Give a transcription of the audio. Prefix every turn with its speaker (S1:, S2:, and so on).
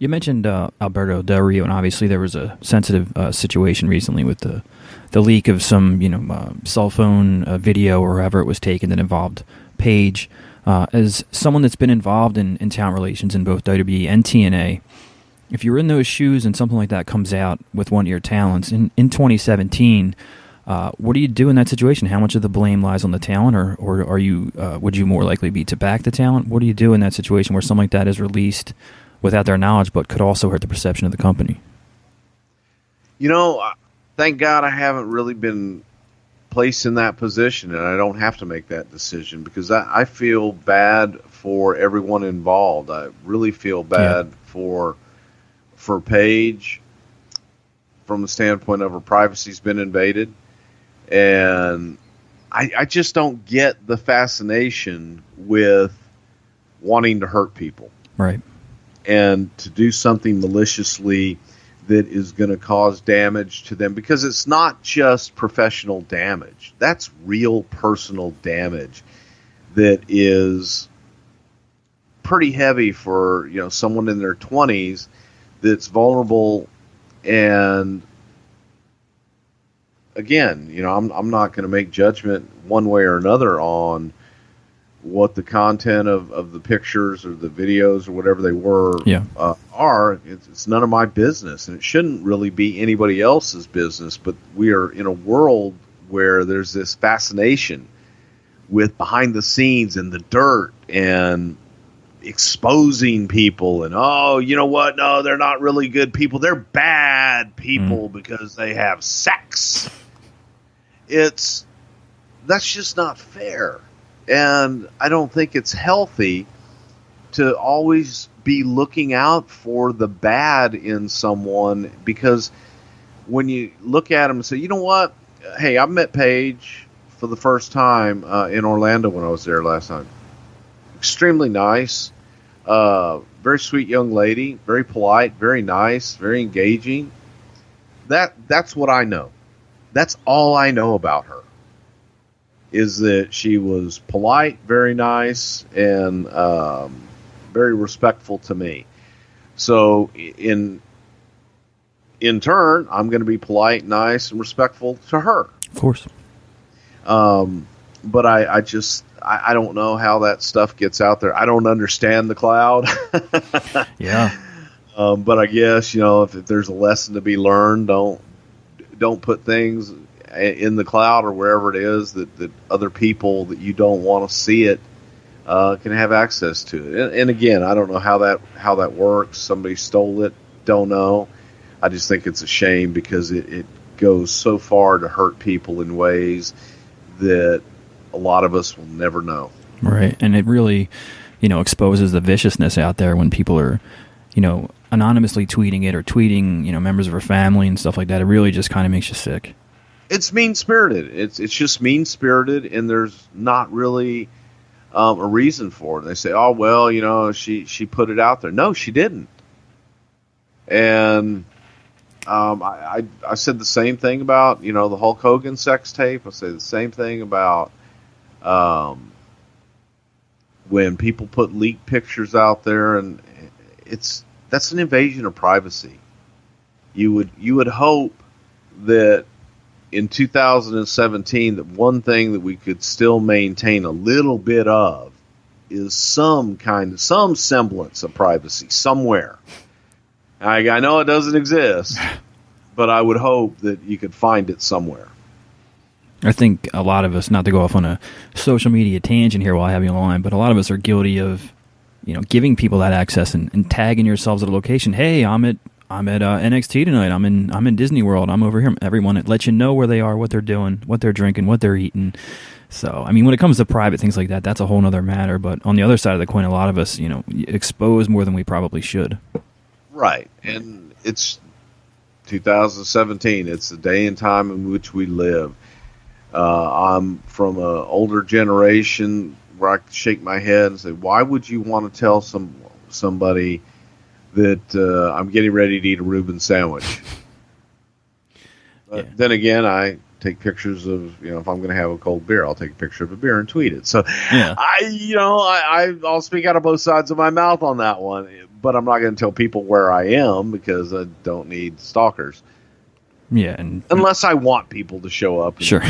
S1: You mentioned Alberto Del Rio, and obviously there was a sensitive situation recently with the leak of some cell phone video or however it was taken that involved Paige. As someone that's been involved in talent relations in both WWE and TNA, if you're in those shoes and something like that comes out with one of your talents in 2017, what do you do in that situation? How much of the blame lies on the talent, or are you would you more likely be to back the talent? What do you do in that situation where something like that is released without their knowledge, but could also hurt the perception of the company?
S2: Thank God I haven't really been placed in that position, and I don't have to make that decision, because I feel bad for everyone involved. I really feel bad for Paige from the standpoint of her privacy's been invaded, and I just don't get the fascination with wanting to hurt people.
S1: Right.
S2: And to do something maliciously that is going to cause damage to them, because it's not just professional damage. That's real personal damage that is pretty heavy for, someone in their 20s that's vulnerable. And again, I'm not going to make judgment one way or another on what the content of the pictures or the videos or whatever they were are. It's none of my business, and it shouldn't really be anybody else's business. But we are in a world where there's this fascination with behind the scenes and the dirt and exposing people, and you know what? No, they're not really good people. They're bad people because they have sex. That's just not fair. And I don't think it's healthy to always be looking out for the bad in someone, because when you look at them and say, you know what? Hey, I met Paige for the first time in Orlando when I was there last time. Extremely nice, very sweet young lady, very polite, very nice, very engaging. That's what I know. That's all I know about her, is that she was polite, very nice, and very respectful to me. So in turn, I'm going to be polite, nice, and respectful to her.
S1: Of course.
S2: But I don't know how that stuff gets out there. I don't understand the cloud.
S1: Yeah.
S2: But I guess, if there's a lesson to be learned, don't put things in the cloud or wherever it is that other people that you don't want to see it can have access to it. And again, I don't know how that works. Somebody stole it. Don't know. I just think it's a shame, because it goes so far to hurt people in ways that a lot of us will never know.
S1: Right. And it really, exposes the viciousness out there when people are, anonymously tweeting it or tweeting, members of her family and stuff like that. It really just kind of makes you sick.
S2: It's mean-spirited. It's just mean-spirited, and there's not really a reason for it. They say, oh, well, she put it out there. No, she didn't. And I said the same thing about, the Hulk Hogan sex tape. I say the same thing about when people put leaked pictures out there, and that's an invasion of privacy. You would hope that in 2017, that one thing that we could still maintain a little bit of is some semblance of privacy somewhere. I know it doesn't exist, but I would hope that you could find it somewhere.
S1: I think a lot of us, not to go off on a social media tangent here while I have you on the line, but a lot of us are guilty of, giving people that access and tagging yourselves at a location. Hey, I'm at NXT tonight. I'm in Disney World. I'm over here. Everyone, it lets you know where they are, what they're doing, what they're drinking, what they're eating. So, when it comes to private things like that, that's a whole nother matter. But on the other side of the coin, a lot of us, expose more than we probably should.
S2: Right. And it's 2017. It's the day and time in which we live. I'm from an older generation where I shake my head and say, why would you want to tell somebody that I'm getting ready to eat a Reuben sandwich? Then again, I take pictures of, if I'm going to have a cold beer, I'll take a picture of a beer and tweet it. So
S1: yeah.
S2: I'll speak out of both sides of my mouth on that one, but I'm not going to tell people where I am because I don't need stalkers.
S1: Yeah, and
S2: unless I want people to show up.
S1: Sure.